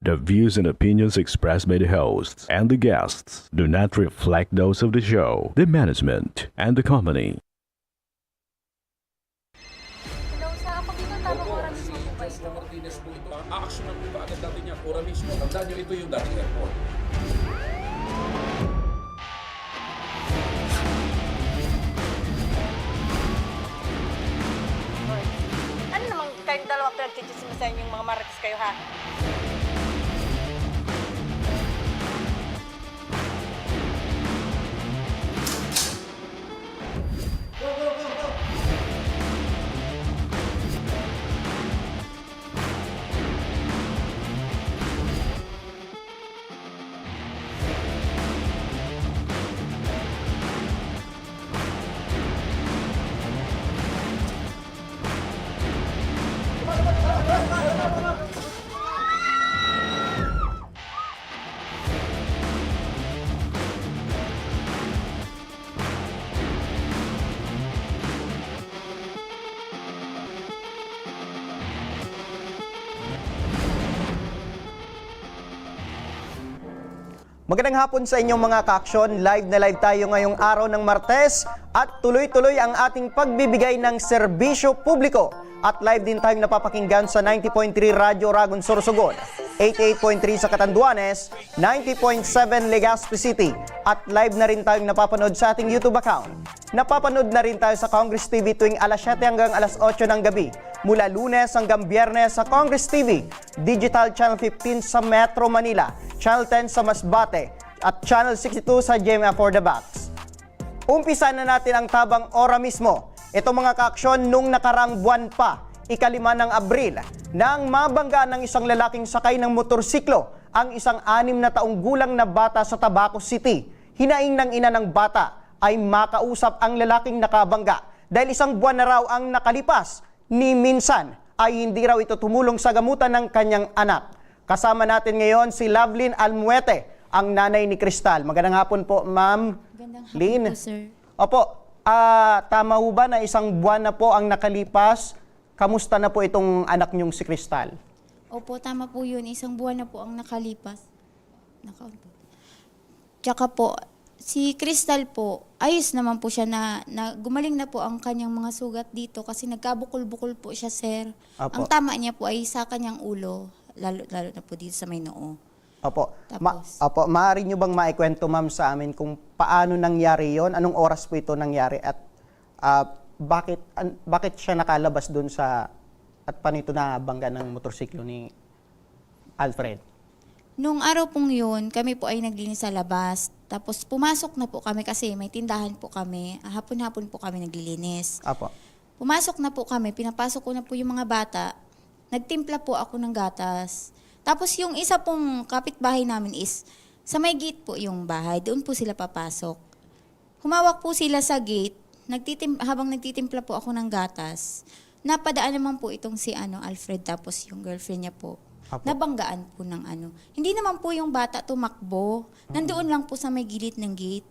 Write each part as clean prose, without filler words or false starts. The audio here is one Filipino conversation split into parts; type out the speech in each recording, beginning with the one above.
The views and opinions expressed by the hosts and the guests do not reflect those of the show, the management, and the company. Hello, sa pagkakang tamang Opo, oras si mo po ba Vice ito? Martinez po ito. Aaksyonan po ba agad natin yan? Ora mismo. Tandaan nyo, ito yung dating airport. Hoy. Ano naman kayong dalawa pinagchichismisan yung mga marites kayo, ha? Magandang hapon sa inyong mga ka-aksyon. Live na live tayo ngayong araw ng Martes at tuloy-tuloy ang ating pagbibigay ng serbisyo publiko. At live din tayong napapakinggan sa 90.3 Radyo Ragon Sorsogon, 88.3 sa Catanduanes, 90.7 Legazpi City at live na rin tayong napapanood sa ating YouTube account. Napapanood na rin tayo sa Congress TV tuwing alas 7 hanggang alas 8 ng gabi. Mula Lunes hanggang Biyernes sa Congress TV, Digital Channel 15 sa Metro Manila, Channel 10 sa Masbate, at Channel 62 sa GMA for the Box. Umpisa na natin ang tabang ora mismo. Ito mga kaaksyon nung nakarang buwan pa, ika-5 ng Abril, nang mabangga ng isang lalaking sakay ng motorsiklo ang isang 6 na taong gulang na bata sa Tabaco City. Hinaing ng ina ng bata ay makausap ang lalaking nakabangga dahil isang buwan na raw ang nakalipas ni minsan ay hindi raw ito tumulong sa gamutan ng kanyang anak. Kasama natin ngayon si Lovelyn Almuete, ang nanay ni Cristal. Magandang hapon po, Ma'am Magandang hapon Lynn. po, sir. Opo, tama ho ba na isang buwan na po ang nakalipas? Kamusta na po itong anak niyong si Cristal? Opo, tama po yun. Isang buwan na po ang nakalipas. Tsaka po, si Crystal po, ayos naman po siya na gumaling na po ang kanyang mga sugat dito kasi nagkabukol-bukol po siya, sir. Apo. Ang tama niya po ay sa kanyang ulo, lalo na po dito sa may noo. Opo. Tapos? Maaari niyo bang maikwento, ma'am, sa amin kung paano nangyari yon? Anong oras po ito nangyari? At bakit siya nakalabas doon sa... At paano ito nabangga ng motorsiklo ni Alfred? Nung araw pong yun, kami po ay naglinis sa labas. Tapos pumasok na po kami kasi may tindahan po kami. Hapon-hapon po kami naglilinis. Apo. Pumasok na po kami, pinapasok ko na po yung mga bata. Nagtimpla po ako ng gatas. Tapos yung isa pong kapitbahay namin is, sa may gate po yung bahay, doon po sila papasok. Humawak po sila sa gate, habang nagtitimpla po ako ng gatas. Napadaan naman po itong si Alfred, tapos yung girlfriend niya po. Apo. Nabanggaan po ng Hindi naman po yung bata tumakbo. Nandoon lang po sa may gilid ng gate.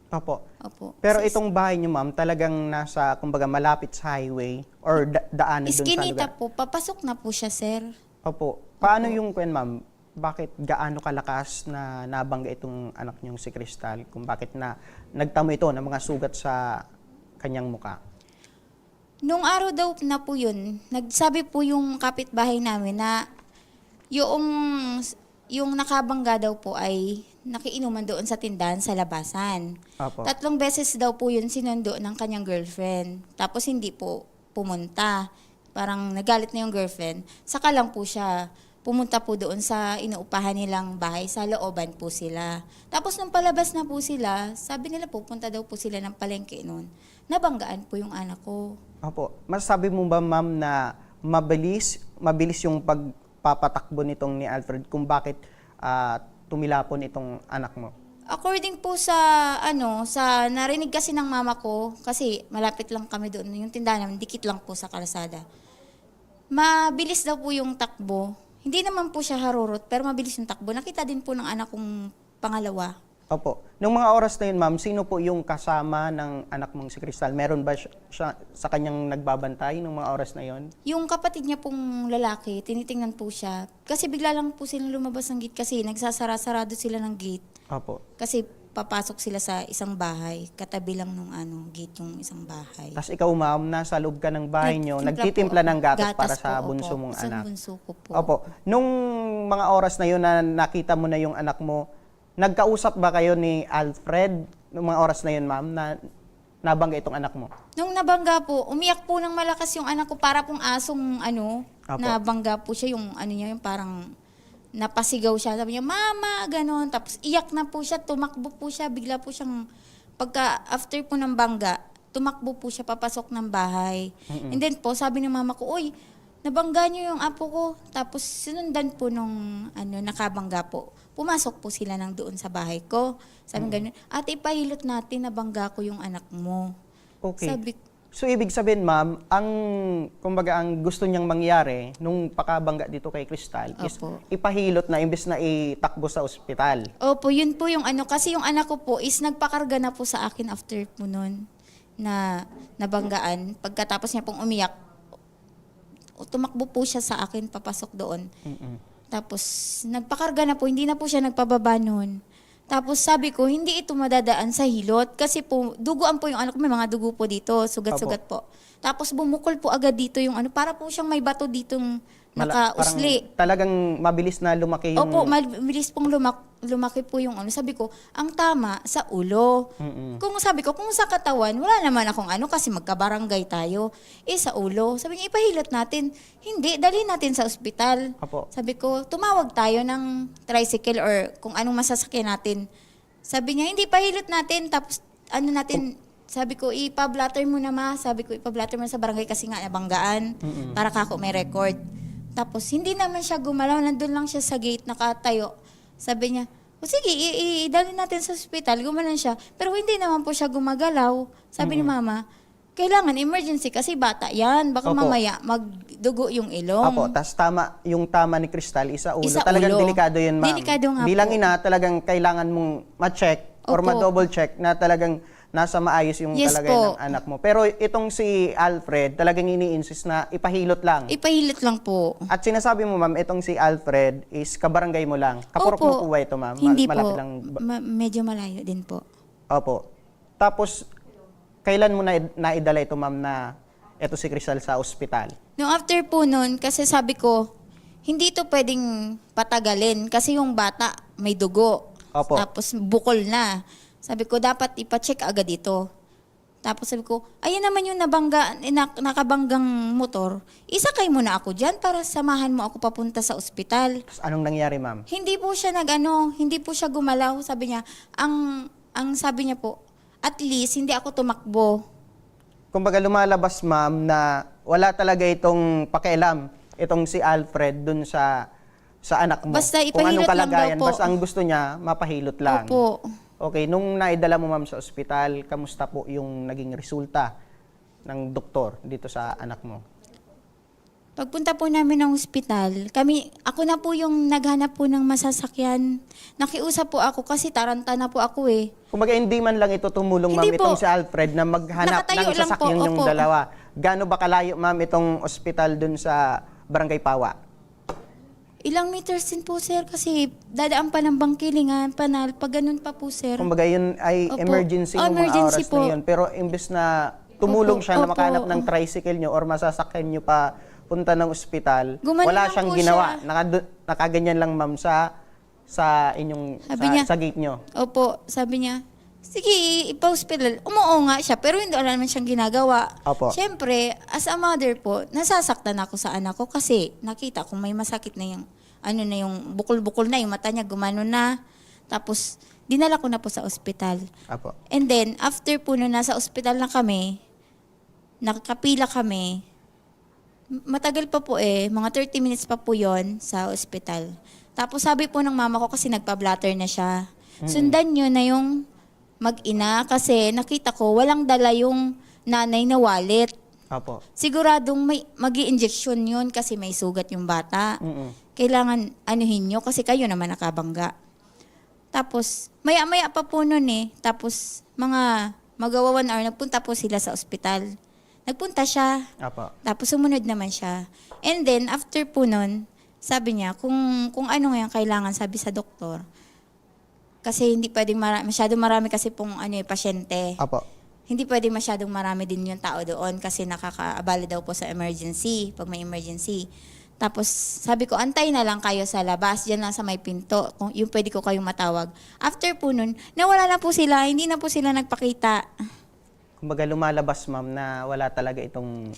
Opo. Opo. Pero itong bahay niyo, ma'am, talagang nasa, kumbaga, malapit sa highway or daanan doon sa Iskinita lugar? po, papasok na po siya, sir. Opo. Paano yung ma'am? Bakit gaano kalakas na nabangga itong anak niyong si Cristal? Kung bakit na nagtamo ito ng mga sugat sa kanyang muka? Nung araw daw na po yun, nagsabi po yung kapitbahay namin na yung nakabangga daw po ay nakiinuman doon sa tindahan sa labasan. Opo. 3 beses daw po yun sinundo ng kanyang girlfriend. Tapos hindi po pumunta. Parang nagalit na yung girlfriend. Saka lang po siya pumunta po doon sa inuupahan nilang bahay. Sa looban po sila. Tapos nung palabas na po sila, sabi nila pupunta daw po sila ng palengke noon. Nabanggaan po yung anak ko. Opo. Masasabi mo ba, ma'am, na mabilis yung pagpapatakbo nitong ni Alfred kung bakit tumilapon itong anak mo? According po sa sa narinig kasi ng mama ko, kasi malapit lang kami doon, yung tindahan namin, dikit lang po sa kalsada. Mabilis daw po yung takbo. Hindi naman po siya harurot, pero mabilis yung takbo. Nakita din po ng anak kong pangalawa. Opo. Nung mga oras na yun, ma'am, sino po yung kasama ng anak mong si Crystal? Meron ba siya sa kanyang nagbabantay nung mga oras na yun? Yung kapatid niya pong lalaki, tinitingnan po siya. Kasi bigla lang po silang lumabas ng gate kasi nagsasara-sarado sila ng gate. Opo. Kasi papasok sila sa isang bahay. Katabi lang nung gate yung isang bahay. Tapos ikaw, ma'am, nasa loob ka ng bahay nyo, Nagtimpla nagtitimpla ng gatas po. para sa Opo. bunso mong Sa anak. bunso ko po. Opo. Nung mga oras na yun na nakita mo na yung anak mo, nagkausap ba kayo ni Alfred nung mga oras na yun, ma'am, na nabangga itong anak mo? Nung nabangga po, umiyak po ng malakas yung anak ko para pong asong Apo. nabangga po siya yung niya, yung parang napasigaw siya. Sabi niya, "Mama," ganon. Tapos iyak na po siya, tumakbo po siya, bigla po siyang, after po ng bangga, tumakbo po siya papasok ng bahay. And then po, sabi ng mama ko, "Uy, nabangga niyo yung apo ko." Tapos sinundan po nung nakabangga po. Pumasok po sila nang doon sa bahay ko. Sabi ganun, "Ate, ipahilot natin, nabangga ko yung anak mo." Okay. Sabi, So, ibig sabihin, ma'am, kumbaga, ang gusto niyang mangyari nung pakabangga dito kay Crystal is Opo. ipahilot na imbes na itakbo sa ospital. opo, yun po yung kasi yung anak ko po is nagpakarga na po sa akin after po nun na nabanggaan. Pagkatapos niya pong umiyak, tumakbo po siya sa akin, papasok doon. Tapos nagpakarga na po, hindi na po siya nagpababa nun. Tapos sabi ko, hindi ito madadaan sa hilot kasi po, duguan po yung anak ko, may mga dugo po dito, sugat-sugat po. Tapos bumukol po agad dito yung para po siyang may bato ditong nakausli. Parang talagang mabilis na lumaki yung... Opo, mabilis pong lumaki po yung Sabi ko, ang tama sa ulo. Kung sabi ko, kung sa katawan, wala naman akong kasi magkabarangay tayo. Sa ulo. Sabi niya, ipahilot natin. Hindi, dalhin natin sa ospital. Opo. Sabi ko, tumawag tayo ng tricycle or kung anong masasakyan natin. Sabi niya, hindi, pahilot natin. Tapos, sabi ko, ipablatter mo na ma. Sabi ko, ipablatter mo na sa barangay kasi nga nabanggaan. Para kako may record. Tapos, hindi naman siya gumalaw. Nandun lang siya sa gate, nakatayo. Sabi niya, sige, idalhin natin sa ospital. Gumalan siya. Pero hindi naman po siya gumagalaw. Sabi ni mama, kailangan emergency kasi bata yan. Baka Opo. mamaya magdugo yung ilong. Apo, tas yung tama ni Crystal, isa ulo. Isa Talagang ulo. delikado yun, ma'am. Delikado nga Bilang po. ina, talagang kailangan mong ma-check or Opo. ma-double check na talagang nasa maayos yung Yes kalagayan po. ng anak mo. Pero itong si Alfred, talagang ini-insist na ipahilot lang. Ipahilot lang po. At sinasabi mo, ma'am, itong si Alfred is kabarangay mo lang. Kapurok mo po ba ito, ma'am? Hindi Malapit po. lang Medyo malayo din po. Opo. Tapos, kailan mo naidala ito, ma'am, na ito si Crystal sa ospital? Nung after po nun, kasi sabi ko, hindi ito pwedeng patagalin kasi yung bata may dugo. Opo. Tapos bukol na. Sabi ko, dapat ipacheck agad ito. Tapos sabi ko, ayun naman yung nakabanggang motor. Isakay mo na ako dyan para samahan mo ako papunta sa ospital. Tapos, anong nangyari, ma'am? Hindi po siya hindi po siya gumalaw. Sabi niya, ang sabi niya po, at least hindi ako tumakbo. Kumbaga lumalabas, ma'am, na wala talaga itong pakialam, itong si Alfred dun sa anak mo. Basta Kung anong ipahilot lang kalagayan, daw po. basta ang gusto niya, mapahilot lang. Opo. Okay, nung naidala mo, ma'am, sa ospital, kamusta po yung naging resulta ng doktor dito sa anak mo? Pagpunta po namin ng ospital, ako na po yung naghanap po ng masasakyan. Nakiusap po ako kasi taranta na po ako eh. Kumbaga, hindi man lang ito tumulong, ma'am, Hindi po. itong si Alfred na maghanap Nakatayo ng lang po, sasakyan yung opo. dalawa. Gaano ba kalayo, ma'am, itong ospital dun sa Barangay Pawa? Ilang meters din po sir kasi dadaan pa ng Bangkilingan, Panal, pag ganun pa po sir. Kumbaga, yun ay Opo. emergency ng mga Emergency oras po. na yun. Pero imbes na tumulong Opo, siya na opo. makahanap ng tricycle nyo or masasakyan nyo pa punta ng ospital, Gumanon wala lang siyang po ginawa. siya. Nakaganyan lang, ma'am, sa inyong Sabi niya, sa gate nyo. Opo, sabi niya, sige, ipa-hospital. Umuo nga siya, pero hindi wala naman siyang ginagawa. Opo. Siyempre, as a mother po, nasasaktan ako sa anak ko kasi nakita kong may masakit na yung, yung bukol-bukol na, yung mata niya gumano na. Tapos, dinala ko na po sa ospital. Apo. And then, after po nung nasa ospital na kami, nakakapila kami, matagal pa po mga 30 minutes pa po yon sa ospital. Tapos sabi po ng mama ko kasi nagpa-blatter na siya. Sundan nyo na yung mag-ina kasi nakita ko walang dala yung nanay na wallet. Apo. Siguradong mag-i-injection yun kasi may sugat yung bata. Mm-mm. Kailangan anuhin nyo kasi kayo naman nakabangga. Tapos, maya-maya pa po nun Tapos, mga magawa 1 hour, nagpunta po sila sa ospital. Nagpunta siya. Apo. Tapos, sumunod naman siya. And then, after po nun, sabi niya, kung ano ngayon kailangan, sabi sa doktor, kasi hindi pwedeng masyadong marami kasi pong pasyente. Apo. Hindi pwedeng masyadong marami din yung tao doon kasi nakakaabala daw po sa emergency, pag may emergency. Tapos sabi ko, antay na lang kayo sa labas, dyan lang sa may pinto, kung yung pwede ko kayong matawag. After po nun, nawala na po sila, hindi na po sila nagpakita. Kumbaga lumalabas, ma'am, na wala talaga itong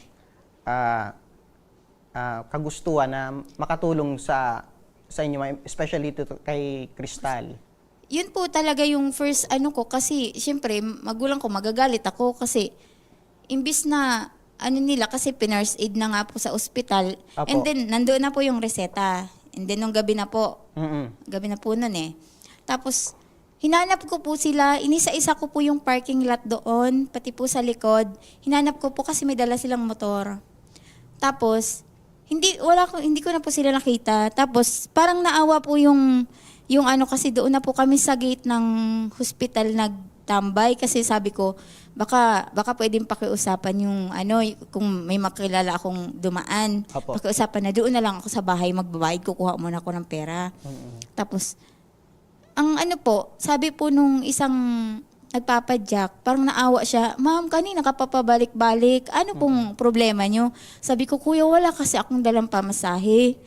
kagustuhan na makatulong sa inyo, ma'am, especially kay Crystal. Yun po talaga yung first ko kasi syempre magulang ko magagalit ako kasi imbis na nila kasi pinurse aid na nga po sa ospital. Apo. And then nandoon na po yung reseta. And then nung gabi na po. Mm-mm. Gabi na po nun Tapos hinanap ko po sila, inisa-isa ko po yung parking lot doon, pati po sa likod. Hinanap ko po kasi may dala silang motor. Tapos hindi ko na po sila nakita. Tapos parang naawa po yung kasi doon na po kami sa gate ng hospital nagtambay kasi sabi ko baka pwedeng pakiusapan yung kung may makilala akong dumaan. Apo. Pakiusapan na doon na lang ako sa bahay magbabayad, kukuha muna ako ng pera. Tapos ang sabi po nung isang nagpapadyak, parang naawa siya, ma'am, kanina ka papabalik-balik, ano pong problema nyo? Sabi ko, kuya, wala kasi akong dalang pamasahe.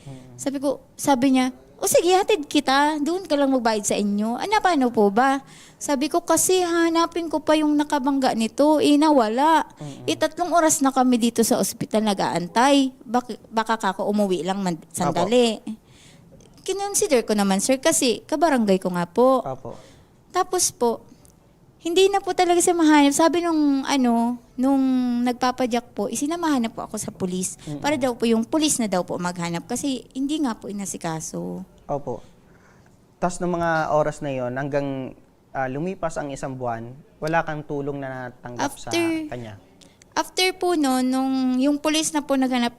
Sabi niya, o sige, hatid kita, doon ka lang magbayad sa inyo. Paano po ba? Sabi ko, kasi hanapin ko pa yung nakabangga nito, nawala. 3 oras na kami dito sa ospital nag-aantay. Baka kako umuwi lang sandali. Kinonsider ko naman, sir, kasi kabarangay ko nga po. Apo. Tapos po, hindi na po talaga siya mahanap. Sabi nung nagpapadyak po, isinamahan na po ako sa pulis. Para daw po yung pulis na daw po maghanap kasi hindi nga po inasikaso. Opo. Tapos ng mga oras na yon hanggang lumipas ang 1 buwan, wala kang tulong na natanggap sa kanya. After po nung yung pulis na po naghanap,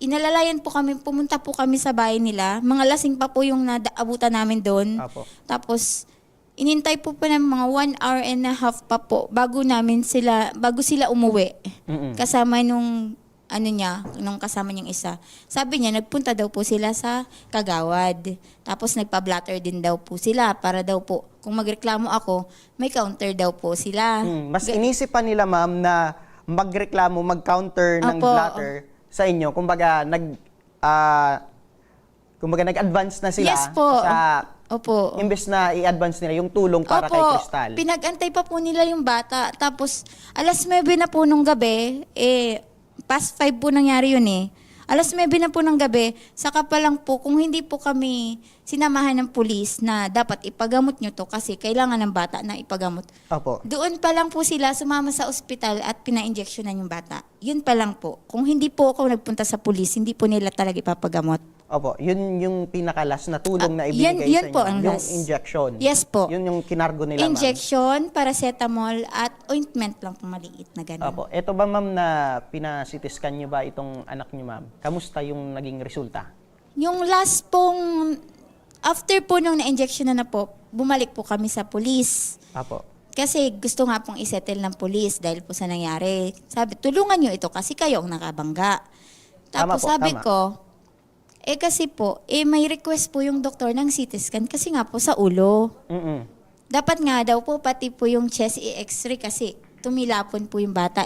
inalalayan po kami, pumunta po kami sa bahay nila. Mga lasing pa po yung naabutan namin doon. Apo. Tapos, inintay po pa ng mga 1 hour and a half pa po bago sila umuwi. Kasama nung nung kasama niyang isa. Sabi niya, nagpunta daw po sila sa Kagawad. Tapos nagpa-blatter din daw po sila para daw po, kung magreklamo ako, may counter daw po sila. Mas inisip pa nila, ma'am, na magreklamo, mag-counter ng Apo. blatter sa inyo. Kumbaga, nag-advance na sila Yes po. sa Opo. imbes na i-advance nila yung tulong para kay Crystal. Pinag-antay pa po nila yung bata. Tapos, 9:00 na po nung gabi, past 5 po nangyari yun 9:00 na po ng gabi, saka pa lang po, kung hindi po kami sinamahan ng pulis na dapat ipagamot nyo to kasi kailangan ng bata na ipagamot. Opo. Doon pa lang po sila sumama sa ospital at pina-injectionan yung bata. Yun pa lang po. Kung hindi po ako nagpunta sa pulis, hindi po nila talaga ipapagamot. Opo, yun yung pinakalas na tulong na ibigay Yun sa inyo. po ang yung last. injection. Yes po. Yun yung kinargo nila, ma'am. Injection, paracetamol, at ointment lang po maliit na gano'n. Opo. Ito ba, ma'am, na pinasitiskan nyo ba itong anak nyo, ma'am? Kamusta yung naging resulta? Yung last pong, after po nung na-injection na po, bumalik po kami sa pulis. Opo. Kasi gusto nga pong isettle ng pulis dahil po sa nangyari. Sabi, tulungan nyo ito kasi kayo ang nakabangga. Tama Tapos po, sabi tama. ko, kasi po, may request po yung doktor ng CT scan kasi nga po sa ulo. Dapat nga daw po pati po yung chest i-x-ray kasi tumilapon po yung bata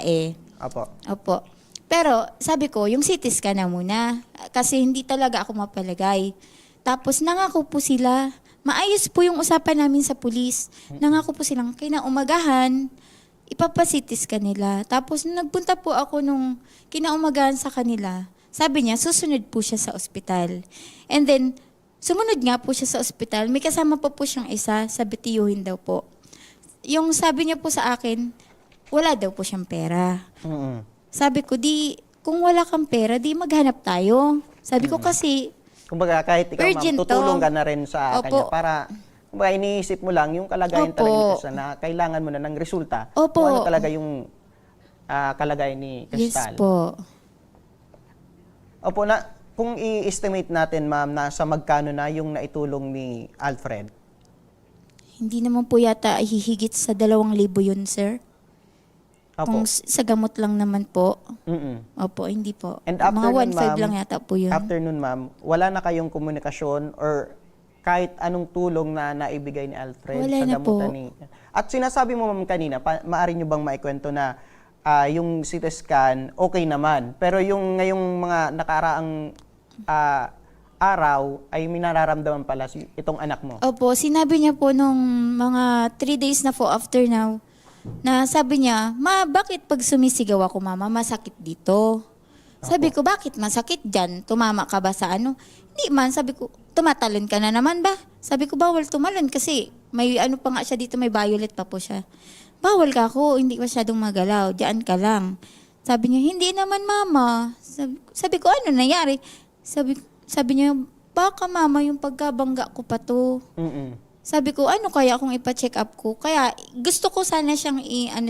Opo. Opo. Pero sabi ko, yung CT scan na muna kasi hindi talaga ako mapalagay. Tapos nangako po sila, maayos po yung usapan namin sa pulis. Nangako po silang kinaumagahan, ipapa-CT scan nila. Tapos nung nagpunta po ako nung kinaumagahan sa kanila, sabi niya, susunod po siya sa ospital. And then, sumunod nga po siya sa ospital. May kasama pa po siyang isa, sabi tiyuhin daw po. Yung sabi niya po sa akin, wala daw po siyang pera. Sabi ko, kung wala kang pera, di maghanap tayo. Sabi ko kasi, Kumbaga, kahit ikaw, ma'am, Urgent tutulong to. ka na rin sa Opo. kanya para, kumbaga, iniisip mo lang yung kalagayan Opo. talaga ni Crystal na kailangan mo na ng resulta. Opo. Kung ano talaga yung kalagayan ni yes Crystal. po. Opo, kung i-estimate natin, ma'am, na sa magkano na yung naitulong ni Alfred Hindi naman po yata hihigit sa 2,000 yun, sir. Opo. Kung sa gamot lang naman po. Mm-mm. Opo, hindi po. And after Mga nun, 1,500 ma'am, lang yata po yun. After nun, ma'am, wala na kayong komunikasyon or kahit anong tulong na naibigay ni Alfred Wala sa na gamutan po. ni... At sinasabi mo, ma'am, kanina, maaari nyo bang maikwento na yung CT scan, okay naman. Pero yung ngayong mga nakaraang araw, ay may nararamdaman pala itong anak mo. Opo, sinabi niya po nung mga 3 days na po after now, na sabi niya, Ma, bakit pag sumisigaw ako, mama, masakit dito? Sabi ko, bakit masakit dyan? Tumama ka ba sa ano? Hindi man, sabi ko, tumatalon ka na naman ba? Sabi ko, bawal tumalon kasi may ano pa nga siya dito, may violet pa po siya. Bawal ka ako, hindi masyadong magalaw, diyan ka lang. Sabi niya, hindi naman mama. Sabi ko, ano nangyari? Sabi niya, baka mama yung pagkabangga ko pa to. Mm-mm. Sabi ko, ano kaya kung ipa-check up ko? Kaya gusto ko sana siyang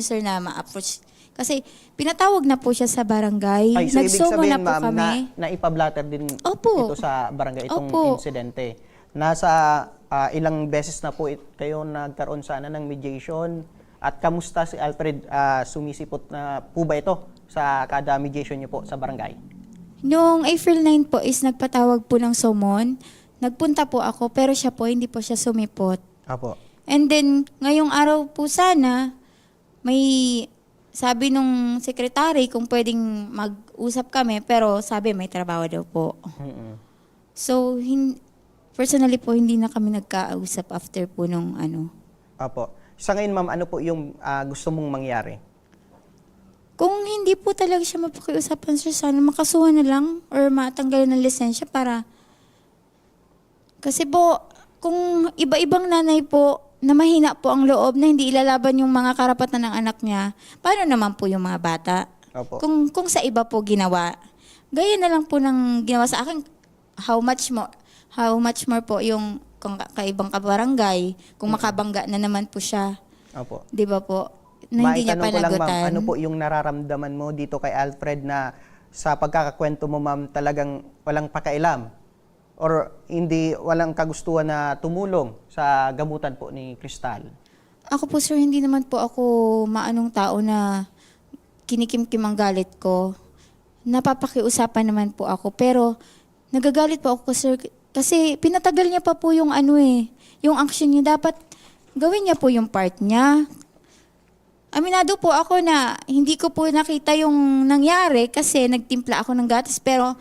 sir na ma-approach. Kasi pinatawag na po siya sa barangay. Ay, so ibig Nagsumo sabihin, na po ma'am, kami. na ipablatter din Opo. ito sa barangay, itong Opo. insidente. Nasa ilang beses na po kayo nagkaroon sana ng mediation. At kamusta si Alfred, sumisipot na po ba ito sa kada mediation niyo po sa barangay? Noong April 9 po is nagpatawag po ng summon. Nagpunta po ako pero siya po, hindi po siya sumipot. Apo. And then, ngayong araw po sana, may sabi nung sekretary kung pwedeng mag-usap kami, pero sabi may trabaho daw po. Mm-mm. So, personally po, hindi na kami nagkausap after po nung ano. Apo. Sa ngayon, ma'am, ano po yung gusto mong mangyari? Kung hindi po talaga siya mapakiusapan, sir, sana makasuhan na lang or matanggalan ng lisensya para... Kasi po, kung iba-ibang nanay po na mahina po ang loob na hindi ilalaban yung mga karapatan ng anak niya, paano naman po yung mga bata? Opo. Kung sa iba po ginawa, gaya na lang po ng ginawa sa akin, how much more po yung kung kaibang kabarangay, kung makabangga na naman po siya. Opo. Di ba po? Na hindi niya Maitanong ko lang, ma'am, panagutan. ano po yung nararamdaman mo dito kay Alfred na sa pagkakakwento mo, ma'am, talagang walang pakailam or walang kagustuhan na tumulong sa gamutan po ni Crystal? Ako po, sir, hindi naman po ako maanong tao na kinikimkim ang galit ko. Napapakiusapan naman po ako. Pero nagagalit po ako, sir, kasi pinatagal niya pa po yung yung action niya. Dapat gawin niya po yung part niya. Aminado po ako na hindi ko po nakita yung nangyari kasi nagtimpla ako ng gatas. Pero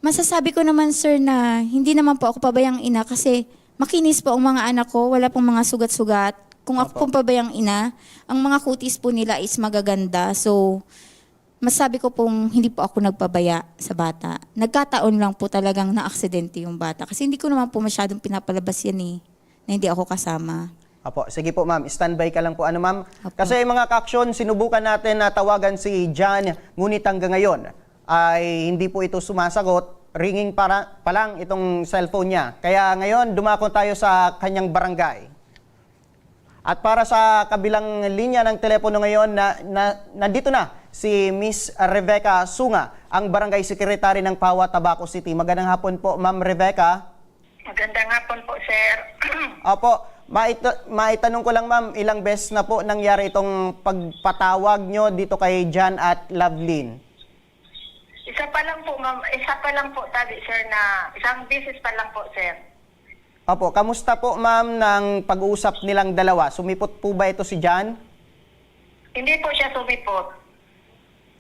masasabi ko naman, sir, na hindi naman po ako pabayang ina kasi makinis po ang mga anak ko. Wala pong mga sugat-sugat. Kung ako pong pabayang ina, ang mga kutis po nila is magaganda. So, masabi ko pong hindi po ako nagpabaya sa bata. Nagkataon lang po talagang na-aksidente yung bata. Kasi hindi ko naman po masyadong pinapalabas yan na hindi ako kasama. Apo, sige po, ma'am. Standby ka lang po. Ano, ma'am? Apo. Kasi mga ka-aksyon, sinubukan natin na tawagan si John, ngunit hanggang ngayon ay hindi po ito sumasagot. Ringing pa lang itong cellphone niya. Kaya ngayon, dumako tayo sa kanyang barangay. At para sa kabilang linya ng telepono ngayon, nandito na si Miss Rebecca Sunga, ang barangay secretary ng Pawa, Tabaco City. Magandang hapon po, Ma'am Rebecca. Magandang hapon po, sir. Opo, maitanong ko lang, ma'am, ilang beses na po nangyari itong pagpatawag nyo dito kay John at Lovelyn? Isa pa lang po, ma'am. Isa pa lang po, tabi, sir, na isang beses pa lang po, sir. Opo, kamusta po, ma'am, ng pag-uusap nilang dalawa? Sumipot po ba ito si John? Hindi po siya sumipot.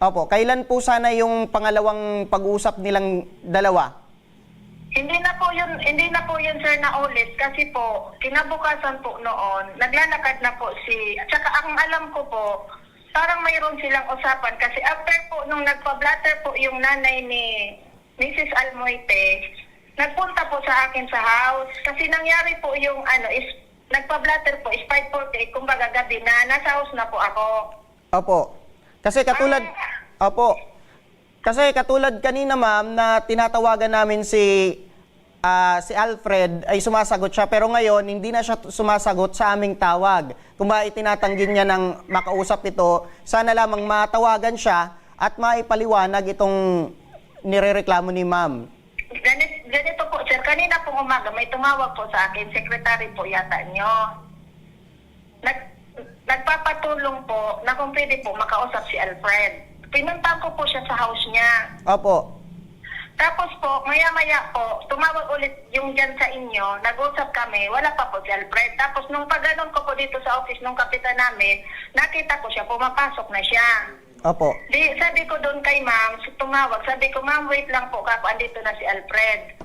Opo, kailan po sana yung pangalawang pag-uusap nilang dalawa? Hindi na po yun, sir, na ulit. Kasi po, kinabukasan po noon, naglalakad na po at saka ang alam ko po, parang mayroon silang usapan. Kasi after po, nung nagpa-blatter po yung nanay ni Mrs. Almoite, nagpunta po sa akin sa house. Kasi nangyari po yung is nagpa-blatter po is 5:48, kumbaga gabi na, nasa house na po ako. Opo. Kasi katulad kanina, ma'am, na tinatawagan namin si Alfred, ay sumasagot siya. Pero ngayon, hindi na siya sumasagot sa aming tawag. Kung ba itinatanggi niya ng makausap ito, sana lamang matawagan siya at maipaliwanag itong nirereklamo ni ma'am. Ganito po, sir. Kanina pong umaga, may tumawag po sa akin. Secretary po yata nyo. nagpapatulong po na kung pwede po makausap si Alfred. Pinunta ko po siya sa house niya. Opo. Tapos po, maya-maya po, tumawag ulit yung dyan sa inyo, nag-usap kami, wala pa po si Alfred. Tapos nung pag-ganon ko po dito sa office nung kapitan namin, nakita ko siya, pumapasok na siya. Opo. Di, sabi ko doon kay ma'am, tumawag, sabi ko, ma'am, wait lang po, kako, andito na si Alfred.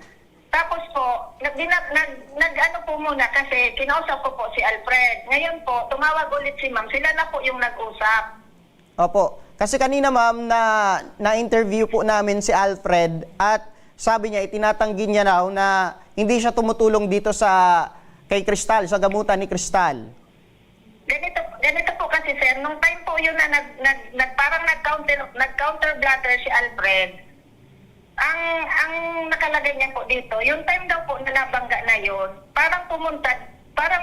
Tapos po, nag-ano po muna kasi kinausap ko po si Alfred. Ngayon po, tumawag ulit si ma'am, sila na po yung nag-usap. Opo. Kasi kanina ma'am na-interview po namin si Alfred at sabi niya itinatanggi niya raw na hindi siya tumutulong dito kay Cristal, sa gamutan ni Cristal. Ganito po kasi sir, nung time po yun na parang nag-counter blatter si Alfred, ang nakalagay niya po dito, yung time daw po na nabangga na yun, parang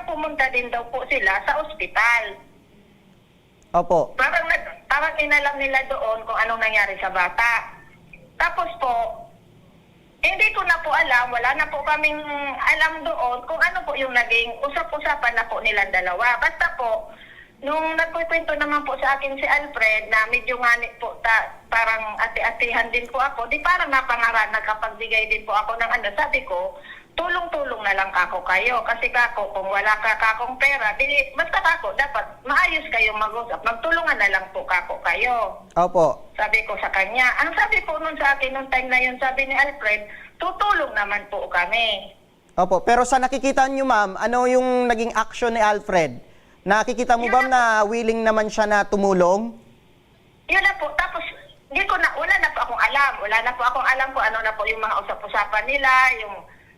pumunta din daw po sila sa ospital. Opo. Parang inalam nila doon kung anong nangyari sa bata. Tapos po, hindi ko na po alam, wala na po kaming alam doon kung ano po yung naging usap-usapan na po nilang dalawa. Basta po, nung nagkukwento naman po sa akin si Alfred na medyo nganit po parang ati-atihan din po ako, di parang napangaran, nagkapagbigay din po ako ng ano, sabi ko, tulong-tulong na lang ako kayo. Kasi kako, kung wala ka kakong pera, basta kako, dapat maayos kayong mag-usap. Magtulungan na lang po kako kayo. Opo. Sabi ko sa kanya. Ang sabi po nun sa akin, nung time na yun, sabi ni Alfred, tutulong naman po kami. Opo. Pero sa nakikita niyo ma'am, ano yung naging action ni Alfred? Nakikita mo ba na willing naman siya na tumulong? Yun na po. Tapos, wala na po akong alam. Wala na po akong alam kung ano na po yung mga usap-usapan nila,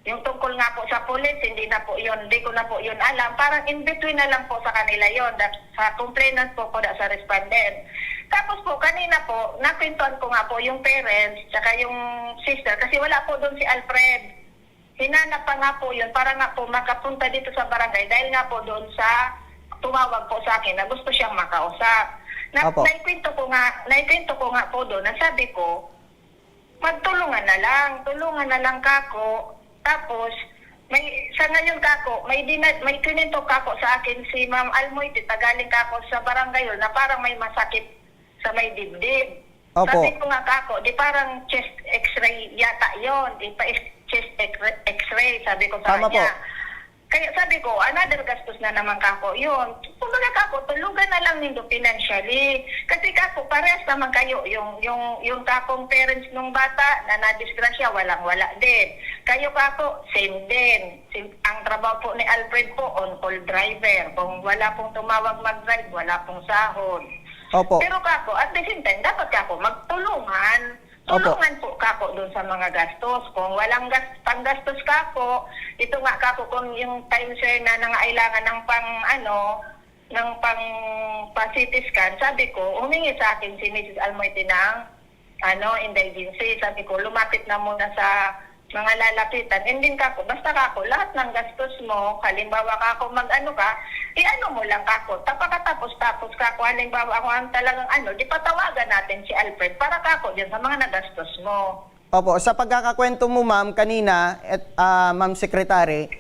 yung tungkol nga po sa police, hindi ko na po yun alam. Parang in between na lang po sa kanila yun, sa complainant po ko sa respondent. Tapos po, kanina po, nakwentuhan ko nga po yung parents, tsaka yung sister, kasi wala po doon si Alfred. Hinanap pa nga po yun, para nga po makapunta dito sa barangay, dahil nga po doon sa tumawag po sa akin na gusto siyang makausap. Naikwento ko nga po doon, na sabi ko, tulungan na lang kako. Tapos, sa ngayon kako, may kininto kako sa akin si Ma'am Almoy, tagaling kako sa barangay na parang may masakit sa may dibdib. Opo. Sabi ko nga kako, di parang chest x-ray yata yon, di pa chest x-ray, sabi ko sa Tama kanya. po. Kaya sabi ko, another gastos na naman kako yun. Kumbaga kako, tulugan na lang nindo financially. Kasi kako, parehas naman kayo, yung kakong parents ng bata na nadisgrasya, walang-wala din. Kayo kako, same din. Ang trabaho po ni Alfred po, on-call driver. Kung wala pong tumawag mag-drive, wala pong sahod. Opo. Pero kako, at the same time, dapat kako magtulungan. Opo. Tulungan po kako doon sa mga gastos. Kung walang panggastos kako, ito nga kako kung yung time sir na nangailangan ng pang CT scan, sabi ko, humingi sa akin si Mrs. Almoite ng indulgency. Sabi ko, lumapit na muna sa mga lalapitan. And din kako, basta kako, lahat ng gastos mo, halimbawa kako mo lang kako. Tapos kako, halimbawa ako ang talagang di patawagan natin si Alfred para kako dyan sa mga nagastos mo. Opo, sa pagkakakwento mo ma'am kanina, ma'am secretary,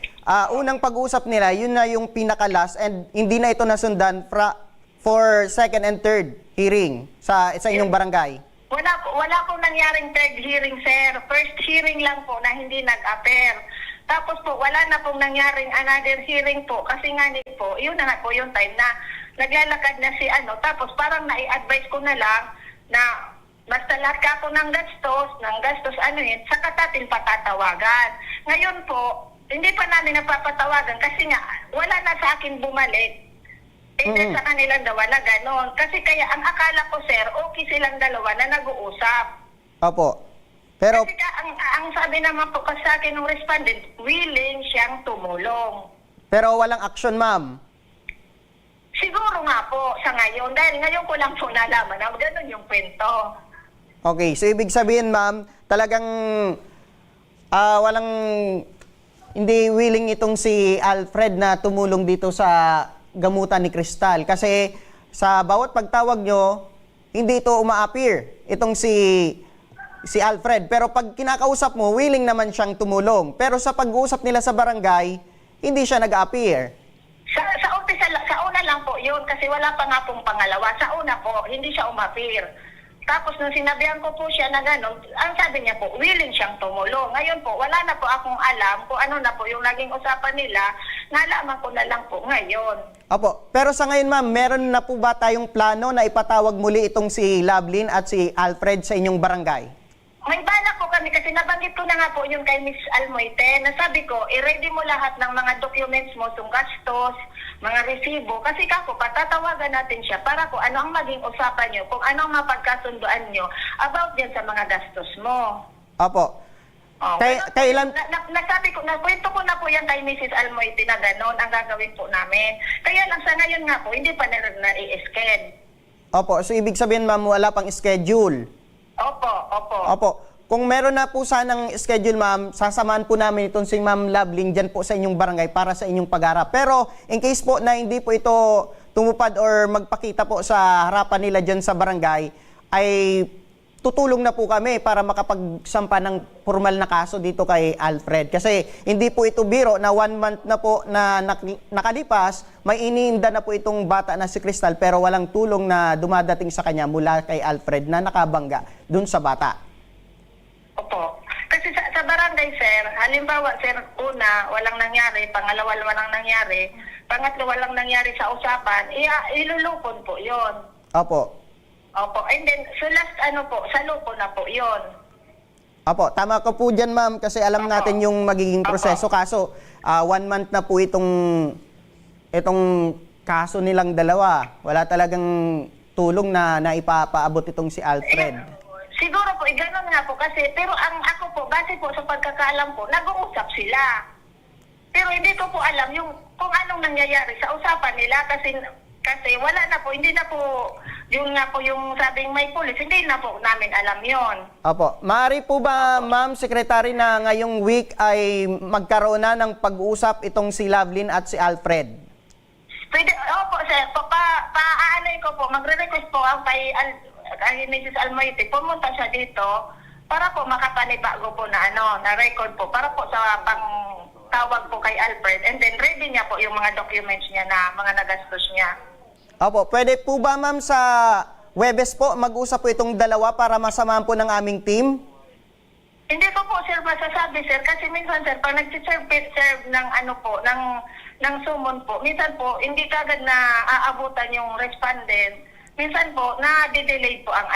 unang pag-uusap nila, yun na yung pinaka-last and hindi na ito nasundan for second and third hearing sa inyong barangay. Wala pong nangyaring third hearing, sir. First hearing lang po na hindi nag-appear. Tapos po, wala na pong nangyaring another hearing po. Kasi nga po, yun na nga po yung time na naglalakad na si Tapos parang nai-advise ko na lang na basta lahat ka po ng gastos, saka natin patatawagan. Ngayon po, hindi pa namin napapatawagan kasi nga, wala na sa akin bumalik. Sa kanilang wala ganon. Kasi kaya, ang akala ko, sir, okay silang dalawa na nag-uusap. Opo. Pero, kasi ang sabi naman po kasi sa akin ng respondent, willing siyang tumulong. pero walang action ma'am. Siguro nga po sa ngayon, dahil ngayon ko lang po nalaman na ganon yung kwento. Okay, so ibig sabihin ma'am, talagang hindi willing itong si Alfred na tumulong dito sa gamutan ni Cristal. Kasi sa bawat pagtawag nyo, hindi ito uma-appear, itong si Alfred. Pero pag kinakausap mo, willing naman siyang tumulong. Pero sa pag-uusap nila sa barangay, hindi siya nag-appear. Sa una lang po yun kasi wala pa nga pong pangalawa. Sa una po, hindi siya umapir. Tapos nung sinabihan ko po siya na gano'n, ang sabi niya po, willing siyang tumulong. Ngayon po, wala na po akong alam kung ano na po yung naging usapan nila. Nalaman ko na lang po ngayon. Opo. Pero sa ngayon, ma'am, meron na po ba tayong plano na ipatawag muli itong si Lovelyn at si Alfred sa inyong barangay? May bala po kami kasi nabanggit ko na nga po yung kay Miss Almoite na sabi ko, i-ready mo lahat ng mga documents mo, yung gastos, mga resibo. Kasi kako, patatawagan natin siya para kung ano ang maging usapan nyo, kung ano ang mapagkasunduan nyo about yan sa mga gastos mo. Opo. Oh, Kailan... nasabi ko, nakwento ko na po yan kay Mrs. Almoite na gano'n ang gagawin po namin. Kaya lang sa ngayon nga po, hindi pa na-i-sked. Opo. So, ibig sabihin, ma'am, wala pang schedule. Opo, opo. Opo. Kung meron na po sanang schedule, ma'am, sasamahan po namin itong si Ma'am Lovelyn dyan po sa inyong barangay para sa inyong pag-arap. Pero in case po na hindi po ito tumupad or magpakita po sa harapan nila dyan sa barangay, ay tutulong na po kami para makapagsampa ng formal na kaso dito kay Alfred. Kasi hindi po ito biro na 1 month na po na nakalipas, may iniinda na po itong bata na si Crystal pero walang tulong na dumadating sa kanya mula kay Alfred na nakabangga dun sa bata. Opo. Kasi sa barangay, sir, halimbawa, sir, una, walang nangyari, pangalawa, walang nangyari, pangatlo, walang nangyari sa usapan, ilulupon po yon. Opo. Opo. And then, sa last, sa lupo na po yon. Opo, tama ka po dyan, ma'am, kasi alam Opo. natin yung magiging proseso. Opo. Kaso, 1 month na po itong kaso nilang dalawa. Wala talagang tulong na ipapaabot itong si Alfred. Siguro po, ganun nga po kasi, pero ang ako po, base po sa pagkakaalam ko, nag-uusap sila. Pero hindi ko po alam yung kung anong nangyayari sa usapan nila kasi wala na po, hindi na po, yung nga po yung sabing may pulis, hindi na po namin alam yon. Opo. Maaari po ba, ma'am, secretary, na ngayong week ay magkaroon na ng pag-uusap itong si Lovelyn at si Alfred? Pwede, opo sir, aanay ko po, magre-request po ang kay Mrs. Almoite, pumunta siya dito para po makapanibago po na na record po, para po sa tawag po kay Alfred, and then ready niya po yung mga documents niya na mga nagastos niya. Opo, pwede po ba, ma'am, sa Webes po mag-usap po itong dalawa para masamahan po ng aming team? Hindi ko po sir masasabi sir kasi minsan sir pag nagsiserve ng ng summon po, minsan po hindi kagad na aabutan yung respondent. Minsan po na-delay po ang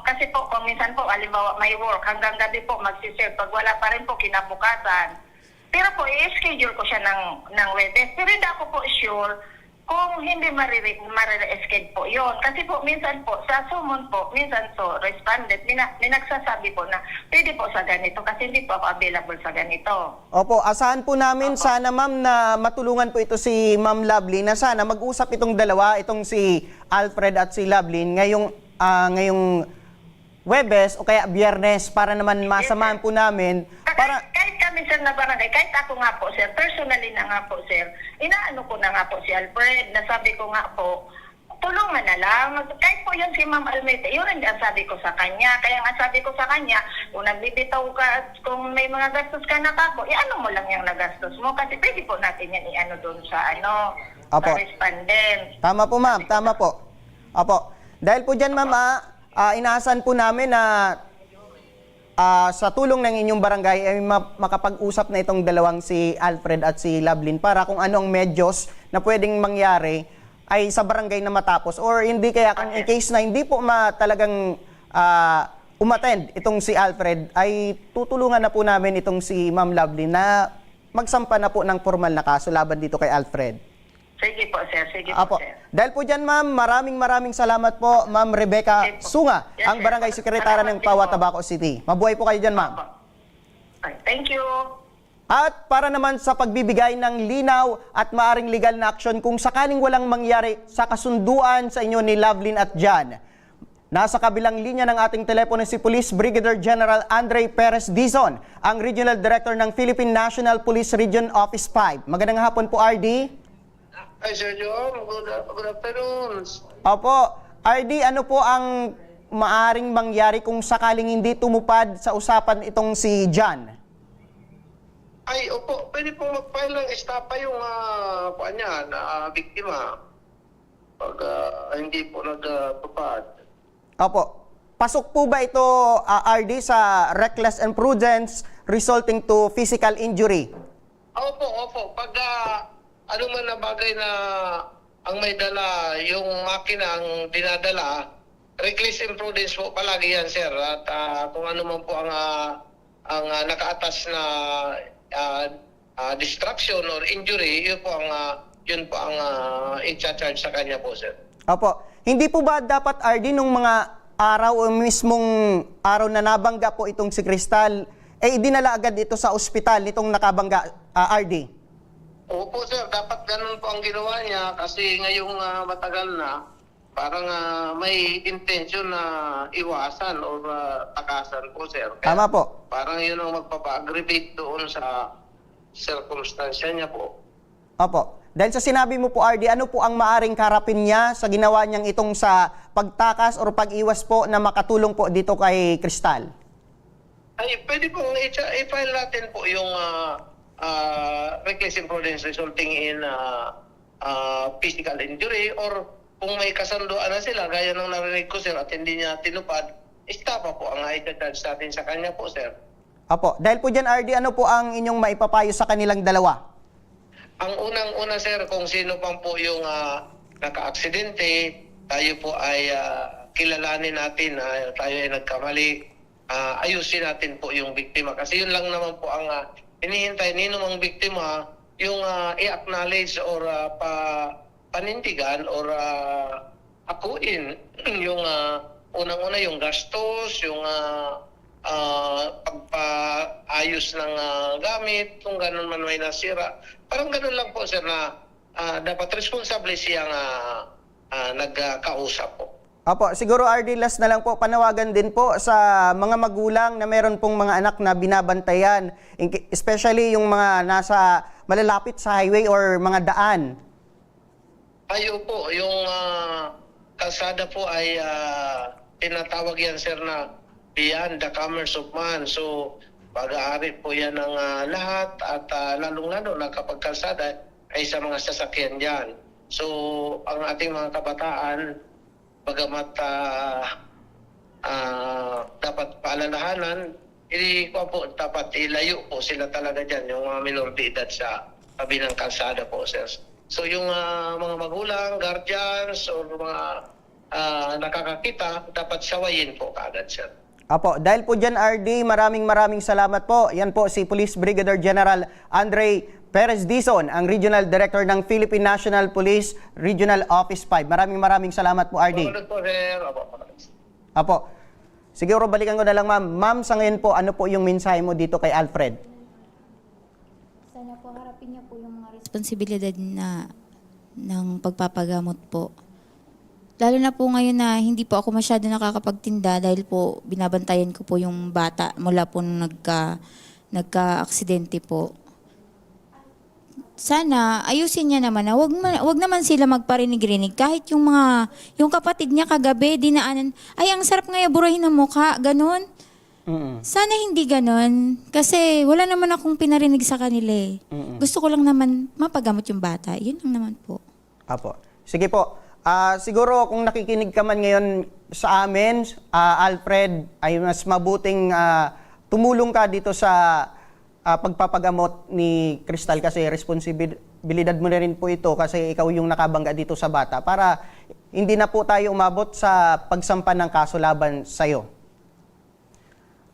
kasi po kung minsan po halimbawa may work hanggang gabi po magsiserve, pag wala pa rin po kinabukasan. Pero po i-schedule ko siya ng Webes. Pero hindi ako po sure kung hindi marire-schedule po yon. Kasi po minsan po sa summon po, minsan so respondent, may nagsasabi po na pwede po sa ganito kasi hindi po ako available sa ganito. Opo, asahan po namin sana, ma'am, na matulungan po ito si Ma'am Lovelyn na sana mag-usap itong dalawa, itong si Alfred at si Lovelyn ngayong Webes o kaya Biyernes para naman masamahan po namin para... Kahit kami sir na barangay, kahit ako nga po sir, personally na nga po sir, inaano ko na nga po si Alfred, nasabi ko nga po, tulungan na lang. Kahit po yun si Ma'am Almoite, yun rin ang sabi ko sa kanya. Kaya nga sabi ko sa kanya, kung nagbibitaw ka, kung may mga gastos ka na kako, ano mo lang yung nagastos mo. Kasi pwede po natin yan doon sa Opo. sa respondent. Tama po, ma'am, tama po. Opo. Dahil po dyan, ma'am, inaasahan po namin na sa tulong ng inyong barangay ay makapag-usap na itong dalawang si Alfred at si Lovelyn para kung anong medyos na pwedeng mangyari ay sa barangay na matapos or hindi kaya kung in case na hindi po talagang umattend itong si Alfred ay tutulungan na po namin itong si Ma'am Lovelyn na magsampa na po ng formal na kaso laban dito kay Alfred. Sige po, sir. Sige Apo. po, sir. Dahil po dyan, ma'am, maraming salamat po, Ma'am Rebecca Okay po. Sunga, Yes, ang sir. Barangay Sekretara ng Salamat din Pawa, po. Tabaco City. Mabuhay po kayo dyan, ma'am. Okay, thank you. At para naman sa pagbibigay ng linaw at maaring legal na aksyon kung sakaling walang mangyari sa kasunduan sa inyo ni Lovelyn at John. Nasa kabilang linya ng ating telepono si Police Brigadier General Andre Perez Dizon, ang Regional Director ng Philippine National Police Region Office 5. Magandang hapon po, RD. Hi, Sir John. Good afternoon. Opo, RD, ano po ang maaring mangyari kung sakaling hindi tumupad sa usapan itong si John? Ay, opo. Pwede po mag-file ng estapa yung biktima. pag hindi po nagpapad. Opo. Pasok po ba ito, RD, sa reckless imprudence resulting to physical injury? Opo. Pag ano man na bagay na ang may dala, yung makina ang dinadala, reckless imprudence po palagi yan, sir. At kung ano man po ang nakaatas na distraction or injury, yun po ang i-charge sa kanya po, sir. Opo. Hindi po ba dapat, RD, nung mga araw o mismong araw na nabangga po itong si Crystal, idinala agad ito sa ospital nitong nakabangga, RD? Opo, sir. Dapat ganun po ang ginawa niya kasi ngayong matagal na, parang may intention na iwasan o takasan po, sir. Kaya Tama po. parang yun ang magpapa-aggravate doon sa circumstansya niya po. Opo. Dahil sa sinabi mo po, RD, ano po ang maaring karapin niya sa ginawa niyang itong sa pagtakas o pag-iwas po na makatulong po dito kay Crystal? Ay, pwede pong i-file natin po yung reckless imprudence resulting in physical injury, or kung may kasunduan na sila, gaya ng narinig ko, sir, at hindi niya tinupad, istapa po ang i-charge natin sa kanya po, sir. Opo. Dahil po dyan, RD, ano po ang inyong maipapayo sa kanilang dalawa? Ang unang-una, sir, kung sino pang po yung naka-aksidente, tayo po ay kilalanin natin na tayo ay nagkamali. Ayusin natin po yung biktima. Kasi yun lang naman po ang hinihintay nino mang biktima, yung i-acknowledge or panindigan or akuin yung unang-una yung gastos, yung pagpaayos ng gamit, kung ganun man may nasira. Parang ganun lang po, sir, na dapat responsable siyang nagkausap po. Opo, siguro RD, last na lang po, panawagan din po sa mga magulang na meron pong mga anak na binabantayan, especially yung mga nasa malalapit sa highway or mga daan. Ayo po, yung kalsada po ay tinatawag yan, sir, na beyond the commerce of man. So, pag-aari po yan ng lahat at lalong-lalo na kapag kalsada ay sa mga sasakyan dyan. So, ang ating mga kabataan, bagamat dapat paalalahanan, dapat ilayo po sila talaga dyan, yung mga minor de edad sa tabi ng kalsada po, sir. So yung mga magulang, guardians, o mga nakakakita, dapat sawayin po kaagad, sir. Apo, dahil po dyan, RD, maraming salamat po. Yan po si Police Brigadier General Andre Perez Dizon, ang Regional Director ng Philippine National Police Regional Office 5. Maraming salamat po, RD. Po, sir. Apo. Siguro balikan ko na lang, ma'am. Ma'am, sa ngayon po, ano po yung mensahe mo dito kay Alfred? Sana po harapin niya po yung mga responsibilidad ng pagpapagamot po. Lalo na po ngayon na hindi po ako masyado nakakapagtinda dahil po binabantayan ko po yung bata mula po nung nagka-aksidente po. Sana ayusin niya naman na wag naman sila magparinig-rinig kahit yung kapatid niya kagabi dinaanan, ay ang sarap ngayon burahin ng mukha, ganun. Sana hindi ganun kasi wala naman akong pinarinig sa kanila eh. Gusto ko lang naman mapagamot yung bata. Yun lang naman po. Apo. Sige po. Siguro kung nakikinig ka man ngayon sa amin, Alfred, ay mas mabuting tumulong ka dito sa pagpapagamot ni Crystal kasi responsibilidad mo na rin po ito kasi ikaw yung nakabangga dito sa bata para hindi na po tayo umabot sa pagsampa ng kaso laban sa'yo.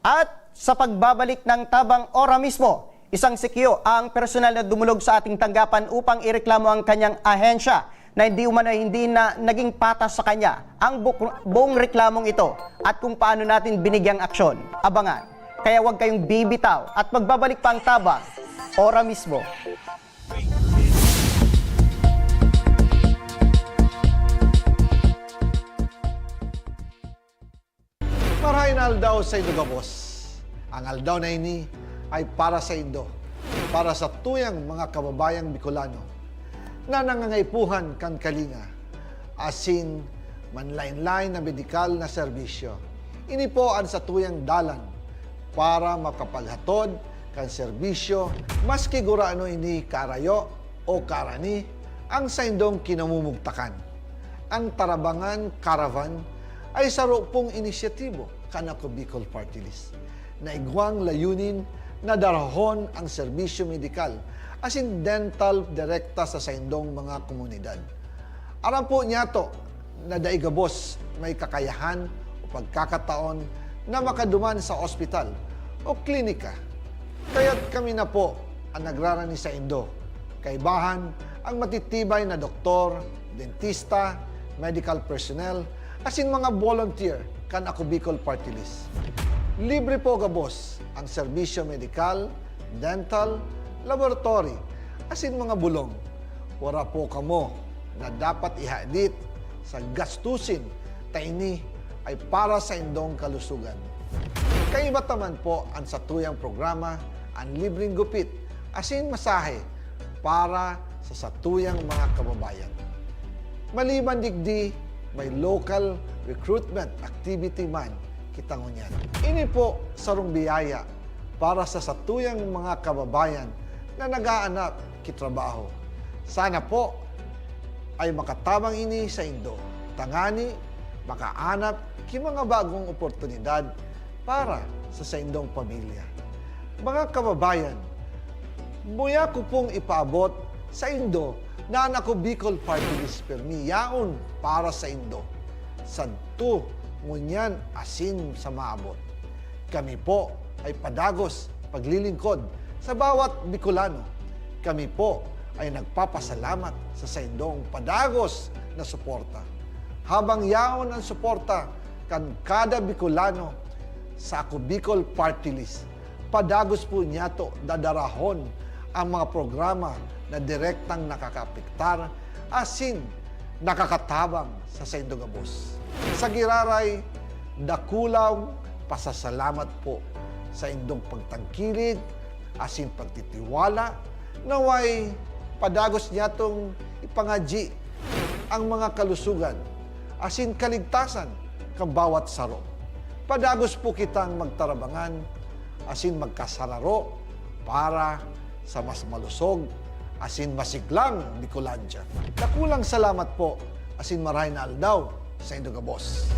At sa pagbabalik ng tabang ora mismo, isang sikyo ang personal na dumulog sa ating tanggapan upang ireklamo ang kanyang ahensya na hindi na naging patas sa kanya ang buong reklamong ito at kung paano natin binigyang aksyon. Abangan. Kaya huwag kayong bibitaw at magbabalik pa ang tabang ora mismo. Marahin aldaw sa Indo Gabos. Ang aldaw na ini ay para sa Indo, para sa tuyang mga kababayang Bicolano na nangangaipuhan kan kalinga, asin manlain-lain na medikal na serbisyo. Ini po ang sa tuyang dalan para makapaghatod kan serbisyo maski guraano ini karayo o karani ang sa indong kinamumugtakan. ang Tarabangan Caravan ay saro pong inisyatibo kanako Bicol Party List na igwang layunin na darahon ang serbisyo medikal as in dental direkta sa saindong mga komunidad. Aram po niya to na daigabos may kakayahan o pagkakataon na makaduman sa ospital o klinika. Kaya't kami na po ang nagrarani sa Indo. Kaibahan ang matitibay na doktor, dentista, medical personnel, asin mga volunteer kan ako Bicol Party List. Libre po gabos ang serbisyo medikal, dental, laboratory, asin mga bulong. Wala po kamo na dapat ihadit sa gastusin taini ay para sa indong kalusugan. Kaiba taman po ang satuyang programa ang libreng gupit asin masahe para sa satuyang mga kababayan. Maliban digdi, may local recruitment activity man kitangunyan. Ini po sarong biyaya para sa satuyang mga kababayan na nag-aanap kitrabaho. Sana po ay makatabang ini sa Indo. Tangani, makaanap ki mga bagong oportunidad para sa indong pamilya. Mga kababayan, buya ko pong ipaabot sa Indo na ako Bicol Party List permi yaon para sa Indo. Sadto ngunyan asin sa maabot. Kami po ay padagos paglilingkod sa bawat Bicolano. Kami po ay nagpapasalamat sa saindong padagos na suporta. Habang yaon ang suporta kan kada Bicolano sa ako Bicol Party List, padagos po niya to dadarahon ang mga programa na direktang nakakapiktar asin nakakatabang sa saindong gabos. Sa giraray, dakulaw pasasalamat po sa indong pagtangkilig asin pagtitiwala naway padagos niya tong ipangaji ang mga kalusugan asin kaligtasan kang bawat saro. Padagos po kitang magtarabangan asin magkasararo para sa mas malusog asin masiglang Bicolandia. Dakulang salamat po asin maray na aldaw sa indong gabos.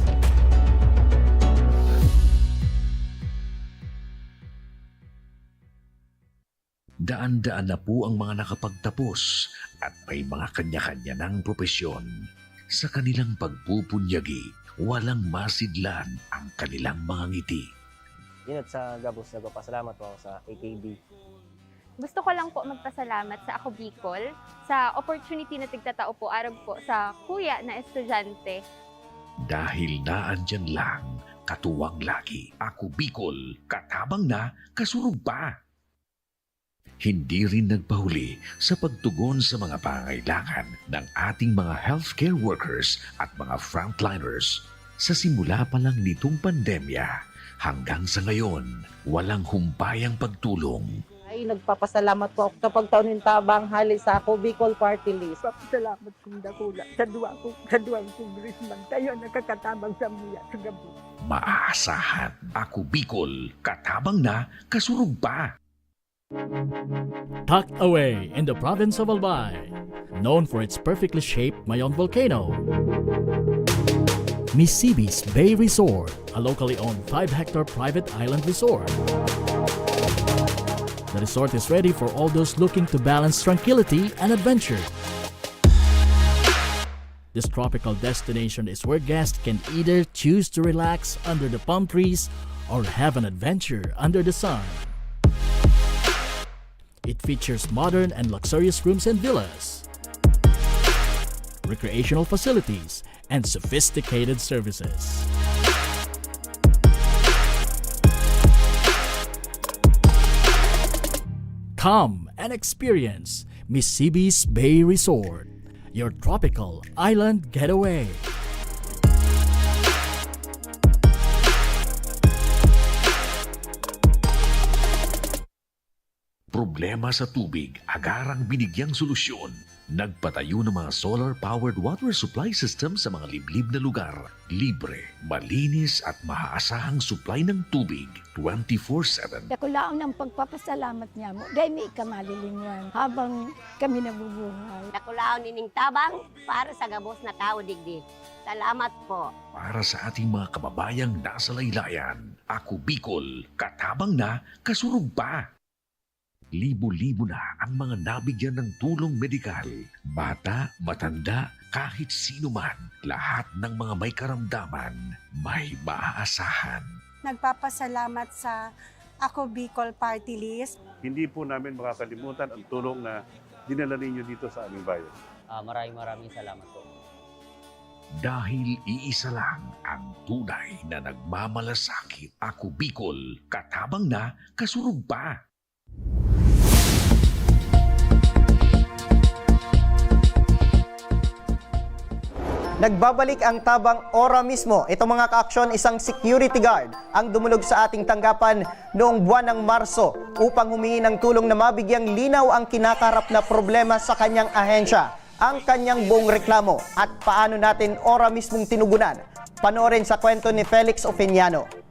Daan-daan na po ang mga nakapagtapos at may mga kanya-kanya ng propesyon. Sa kanilang pagpupunyagi, walang masidlan ang kanilang mga ngiti. Yun at sa Gabos, nagpapasalamat po ako sa AKB. Gusto ko lang po magpasalamat sa Ako Bicol sa opportunity na tigtatao po arab po sa kuya na estudyante. Dahil naandyan lang, katuwang lagi, Ako Bicol, katabang na, kasurug pa. Hindi rin nagpahuli sa pagtugon sa mga pangailangan ng ating mga healthcare workers at mga frontliners. Sa simula pa lang nitong pandemya, hanggang sa ngayon, walang humpayang pagtulong. Ay, nagpapasalamat po ako sa pagtaunin tabang hali sa ako Bicol Party List. Papasalamat kong dakula sa duwang congressman kayo nakakatabang sa mga sa gabi. Maaasahan, Ako Bicol, katabang na, kasurug pa. Tucked away in the province of Albay, known for its perfectly shaped Mayon volcano, Misibis Bay Resort, a locally owned 5-hectare private island resort. The resort is ready for all those looking to balance tranquility and adventure. This tropical destination is where guests can either choose to relax under the palm trees or have an adventure under the sun. It features modern and luxurious rooms and villas, recreational facilities, and sophisticated services. Come and experience Misibis Bay Resort, your tropical island getaway. problema sa tubig, agarang binigyang solusyon. Nagpatayo ng mga solar-powered water supply system sa mga liblib na lugar. Libre, malinis at maaasahang supply ng tubig 24/7. Ako lang ng pagpapasalamat niya mo. Dahil may kamalilingan habang kami nabubuhay. Nakulaon nining tabang para sa gabos na tao digdi. Salamat po. Para sa ating mga kababayang nasa laylayan, Ako Bicol, katabang na, kasurug pa. Libo-libo na ang mga nabigyan ng tulong medikal. Bata, matanda, kahit sino man, lahat ng mga may karamdaman, may maaasahan. Nagpapasalamat sa Ako Bicol Party List. Hindi po namin makakalimutan ang tulong na dinala ninyo dito sa aming bayan. Maraming salamat po. Dahil iisa lang ang tunay na nagmamalasakit. Ako Bicol, katabang na, kasurug pa. Nagbabalik ang tabang ora mismo. Ito mga ka-aksyon, isang security guard ang dumulog sa ating tanggapan noong buwan ng Marso upang humingi ng tulong na mabigyang linaw ang kinakarap na problema sa kanyang ahensya, ang kanyang buong reklamo at paano natin ora mismong tinugunan. Panoorin sa kwento ni Felix Ofeniano.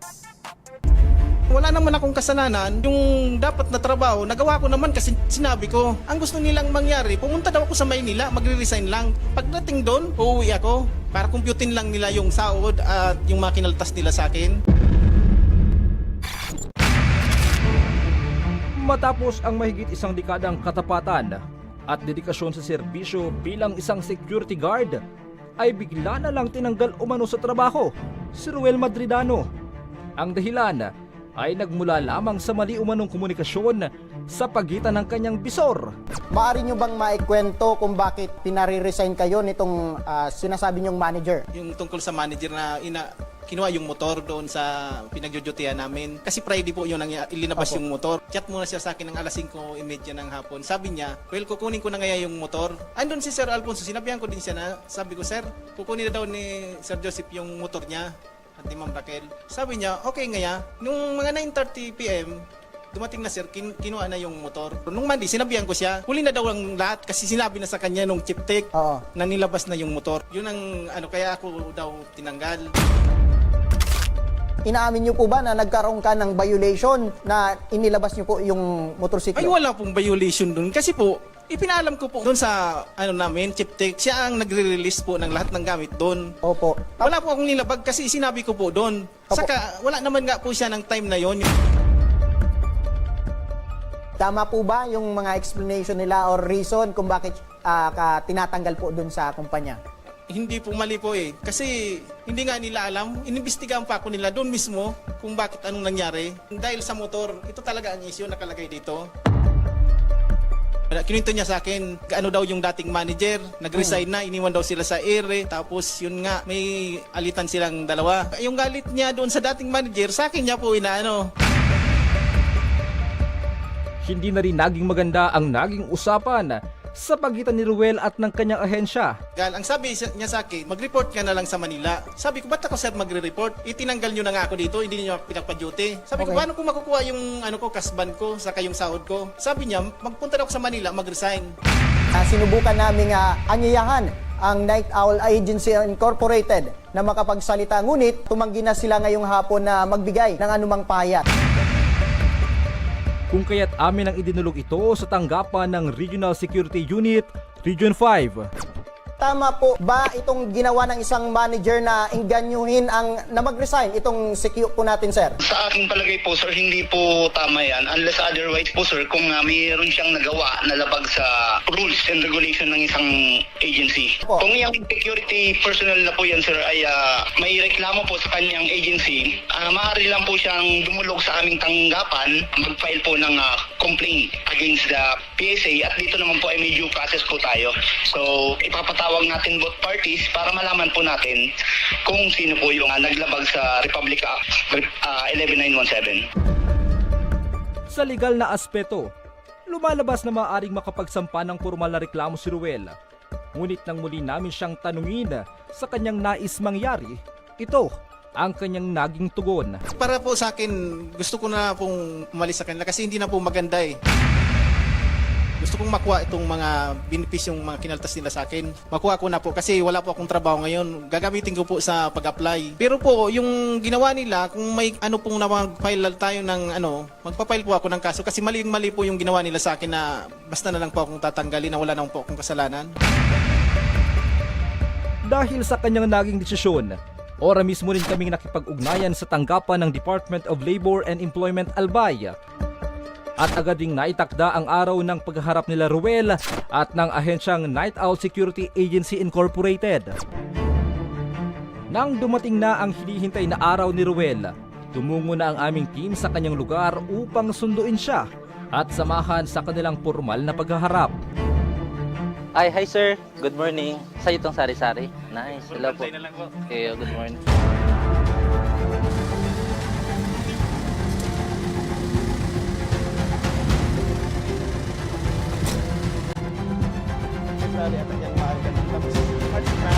Wala naman akong kasalanan. Yung dapat na trabaho, nagawa ko naman kasi sinabi ko. Ang gusto nilang mangyari, pumunta daw ako sa Maynila, magre-resign lang. Pagdating doon, uuwi ako para kumputin lang nila yung sahod at yung mga kinaltas nila sa akin. Matapos ang mahigit isang dekadang katapatan at dedikasyon sa serbisyo bilang isang security guard, ay bigla na lang tinanggal umano sa trabaho si Ruel Madridano. Ang dahilan ay nagmula lamang sa mali umanong komunikasyon sa pagitan ng kanyang bisor. Maaari nyo bang maikwento kung bakit pinare-resign kayo nitong sinasabi nyong manager? Yung tungkol sa manager na kinuha yung motor doon sa pinagdudutihan namin. Kasi Friday po yun ilinabas yung motor. Chat muna siya sa akin ng alas 5:30 ng hapon. Sabi niya, well, kukunin ko na ngayon yung motor. Andun si Sir Alfonso, sinabihan ko din siya na, sabi ko, Sir, kukunin na daw ni Sir Joseph yung motor niya at ni Ma'am Raquel. Sabi niya, okay ngaya. Nung mga 9:30 p.m., dumating na sir, kinuha na yung motor. Nung Monday, sinabihan ko siya, huli na daw ang lahat kasi sinabi na sa kanya nung chip tech na nilabas na yung motor. Yun ang kaya ako daw tinanggal. Inaamin niyo po ba na nagkaroon ka ng violation na inilabas niyo po yung motorsiklo? Ay, wala pong violation dun. Kasi po, ipinaalam ko po doon sa namin, chip tech, siya ang nagre-release po ng lahat ng gamit doon. Opo. Wala po akong nilabag kasi sinabi ko po doon. Saka wala naman nga po siya ng time na yon. Tama po ba yung mga explanation nila or reason kung bakit ka tinatanggal po doon sa kumpanya? Hindi po mali po eh. Kasi hindi nga nila alam. Inimbestigahan pa ako nila doon mismo kung bakit anong nangyari. Dahil sa motor, ito talaga ang issue nakalagay dito. Kinuwento niya sa akin, gaano daw yung dating manager, nag-resign na, iniwan daw sila sa ere, tapos yun nga, may alitan silang dalawa. Yung galit niya doon sa dating manager, sa akin niya po inaano. Hindi na rin naging maganda ang naging usapan sa pagitan ni Ruel at ng kanyang ahensya. Ang sabi niya sa akin, mag-report ka na lang sa Manila. Sabi ko, ba't ako sir magre-report? Itinanggal nyo na nga ako dito, hindi niyo ako pinagpa-duty. Sabi ko, paano ko makukuha yung kasban ko, saka yung sahod ko? Sabi niya, magpunta na ako sa Manila, mag-resign. Sinubukan namin anyayahan ang Night Owl Agency Incorporated na makapagsalita, ngunit tumanggi na sila ngayong hapon na magbigay ng anumang pahayag. Kung kaya't amin ang idinulog ito sa tanggapan ng Regional Security Unit, Region 5. Tama po ba itong ginawa ng isang manager na inganyuhin na mag-resign itong secure po natin, sir? Sa aking palagay po, sir, hindi po tama yan. Unless otherwise po, sir, kung mayroon siyang nagawa na labag sa rules and regulation ng isang agency. Kung yung security personnel na po yan, sir, ay may reklamo po sa kanyang agency, maaari lang po siyang dumulog sa aming tanggapan, mag-file po ng complaint against the PSA at dito naman po ay may due process po tayo. So, ipapatawag natin both parties para malaman po natin kung sino po yung naglabag sa Republic Act 11917. Sa legal na aspeto, lumalabas na maaaring makapagsampa ng formal na reklamo si Ruel. Ngunit nang muli namin siyang tanungin sa kanyang nais mangyari, ito ang kanyang naging tugon. Para po sa akin, gusto ko na pong umalis sa kanila kasi hindi na po maganda eh. Gusto kong makuha itong mga benepisyong mga kinaltas nila sa akin. Makuha ko na po kasi wala po akong trabaho ngayon. Gagamitin ko po sa pag-apply. Pero po, yung ginawa nila, kung may ano pong mag-file tayo ng magpa-file po ako ng kaso kasi mali po yung ginawa nila sa akin na basta na lang po akong tatanggalin na wala na po akong kasalanan. Dahil sa kanyang naging desisyon, ora mismo rin kaming nakipag-ugnayan sa tanggapan ng Department of Labor and Employment Albay. At agad ding naitakda ang araw ng pagharap nila Ruel at ng ahensyang Night Owl Security Agency Incorporated. Nang dumating na ang hinihintay na araw ni Ruel, tumungo na ang aming team sa kanyang lugar upang sunduin siya at samahan sa kanilang formal na paghaharap. Hi sir. Good morning. Sa'yo itong sari-sari. Nice. Hello po. Okay, good morning. Sali at yung maaga ng tapos March na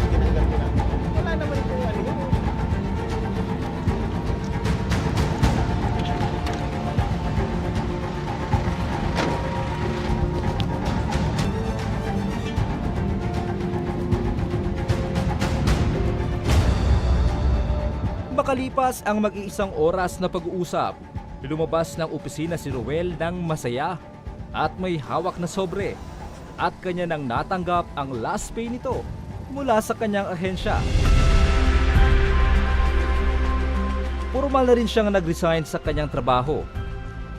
tinanggal ko na. Wala naman po yun. Makalipas ang mag-iisang oras na pag-uusap, lumabas ng opisina si Ruel ng masaya at may hawak na sobre at kanya nang natanggap ang last pay nito mula sa kanyang ahensya. Formal na rin siyang nag-resign sa kanyang trabaho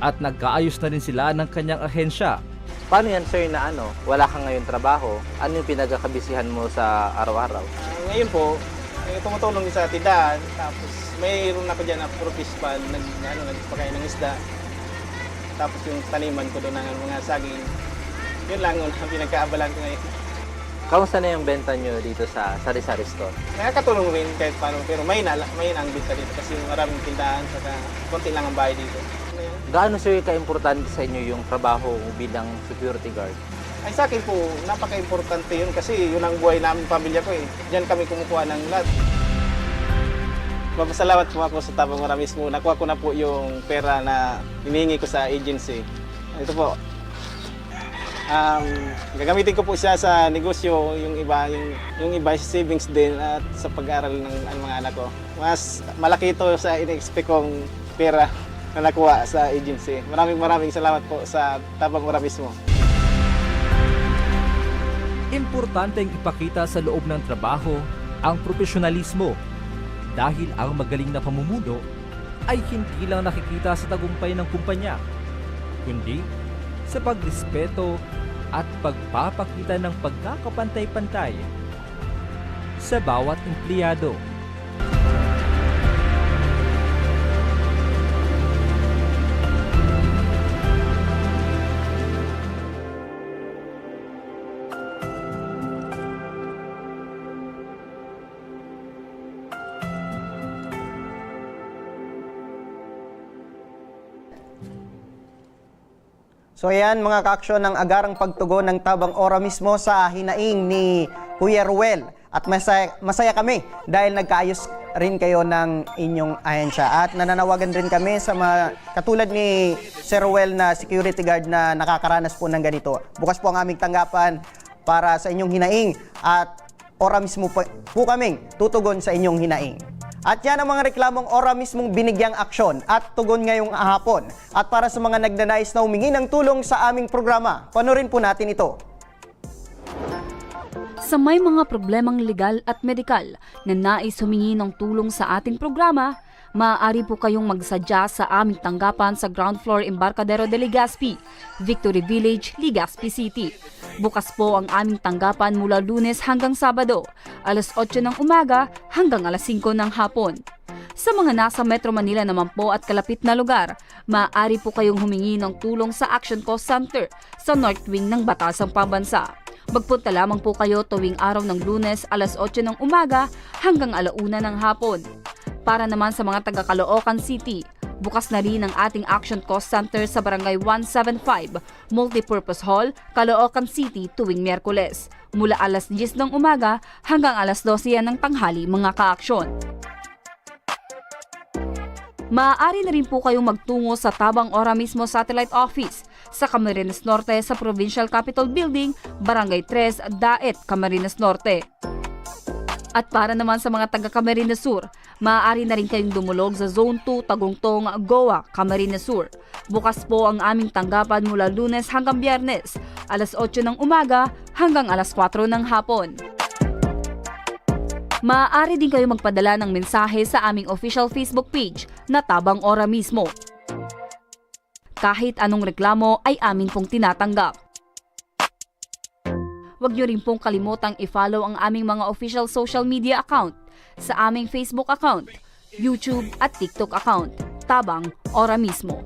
at nagkaayos na rin sila ng kanyang ahensya. Paano yan sir na wala kang ngayon trabaho? Ano yung pinagkakabisihan mo sa araw-araw? Ngayon po, tumutulong sa tindahan, tapos mayroon ako dyan na professional, nagpakain ng isda. Tapos yung taniman ko doon ng mga saging. Yun lang ang pinagkaabalan ko ngayon. Kamusta na yung benta nyo dito sa sari-sari store? Nakakatulong rin kahit paano, pero may na ang benta dito kasi maraming tindahan, saka konti lang ang bahay dito. Gaano sir ka-importante sa inyo yung trabaho bilang security guard? Ay sa akin po, napaka-importante yun kasi yun ang buhay namin, pamilya ko eh. Diyan kami kumukuha ng lahat. Mapasalamat po ako sa Tabang Ora mismo. Nakuha ko na po yung pera na hinihingi ko sa agency. Ito po. Gagamitin ko po siya sa negosyo, yung iba savings din at sa pag-aaral ng mga anak ko. Mas malaki ito sa in-expect kong pera na nakuha sa agency. Maraming salamat po sa Tabang Ora mismo. Importanteng ipakita sa loob ng trabaho ang profesionalismo dahil ang magaling na pamumuno ay hindi lang nakikita sa tagumpay ng kumpanya, kundi sa pagrespeto at pagpapakita ng pagkakapantay-pantay sa bawat empleyado. So ayan mga ka-aksyon, ng agarang pagtugon ng Tabang Ora mismo sa hinaing ni Kuya Ruel. At masaya kami dahil nagkaayos rin kayo ng inyong ahensya. At nananawagan rin kami sa mga katulad ni Sir Ruel na security guard na nakakaranas po ng ganito. Bukas po ang aming tanggapan para sa inyong hinaing at Ora mismo po kaming tutugon sa inyong hinaing. At yan ang mga reklamong Ora mismong binigyang aksyon at tugon ngayong hapon. At para sa mga nagnanais na humingi ng tulong sa aming programa, panoorin po natin ito. Sa may mga problemang legal at medikal na nais humingi ng tulong sa ating programa, maaari po kayong magsadya sa aming tanggapan sa ground floor Embarcadero de Legazpi, Victory Village, Legazpi City. Bukas po ang aming tanggapan mula Lunes hanggang Sabado, alas 8 ng umaga hanggang alas 5 ng hapon. Sa mga nasa Metro Manila naman po at kalapit na lugar, maaari po kayong humingi ng tulong sa Action Cost Center sa North Wing ng Batasang Pambansa. Magpunta lamang po kayo tuwing araw ng Lunes alas 8 ng umaga hanggang alauna ng hapon. Para naman sa mga taga Caloocan City, bukas na rin ang ating Action Cost Center sa Barangay 175, Multipurpose Hall, Caloocan City tuwing Miyerkules, mula alas 10 ng umaga hanggang alas 12 ng tanghali mga ka-aksyon. Maaari na rin po kayong magtungo sa Tabang Ora mismo Satellite Office sa Camarines Norte sa Provincial Capitol Building, Barangay 3, Daet, Camarines Norte. At para naman sa mga taga Camarines Sur, maaari na rin kayong dumulog sa Zone 2, Tagungtong, Goa, Camarines Sur. Bukas po ang aming tanggapan mula Lunes hanggang Biyernes, alas 8 ng umaga hanggang alas 4 ng hapon. Maaari din kayo magpadala ng mensahe sa aming official Facebook page na Tabang Ora mismo. Kahit anong reklamo ay amin pong tinatanggap. Huwag niyo rin pong kalimutang i-follow ang aming mga official social media account sa aming Facebook account, YouTube at TikTok account, Tabang Ora mismo.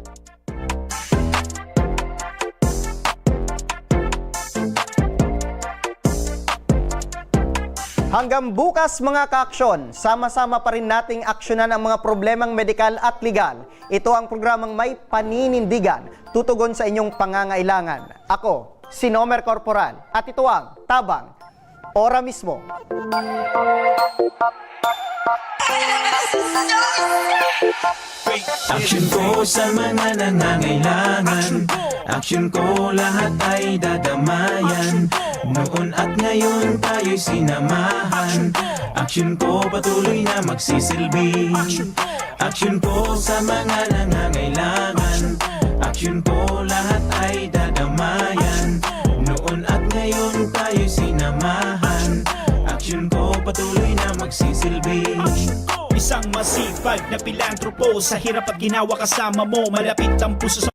Hanggang bukas mga ka-aksyon, sama-sama pa rin nating aksyonan ang mga problemang medikal at legal. Ito ang programang may paninindigan, tutugon sa inyong pangangailangan. Ako, si Nomer Corporal, at ito ang Tabang Ora mismo. Action ko sa mga nangangailangan, action ko lahat ay dadamayan. Noon at ngayon tayo'y sinamahan, action ko patuloy na magsisilbi. Action ko sa mga nangangailangan, action ko lahat ay dadamayan. Noon at ngayon tayo'y sinamahan, action ko patuloy na magsisilbi. Isang masipag na pilantropo, sa hirap at ginawa kasama mo, malapit ang puso sa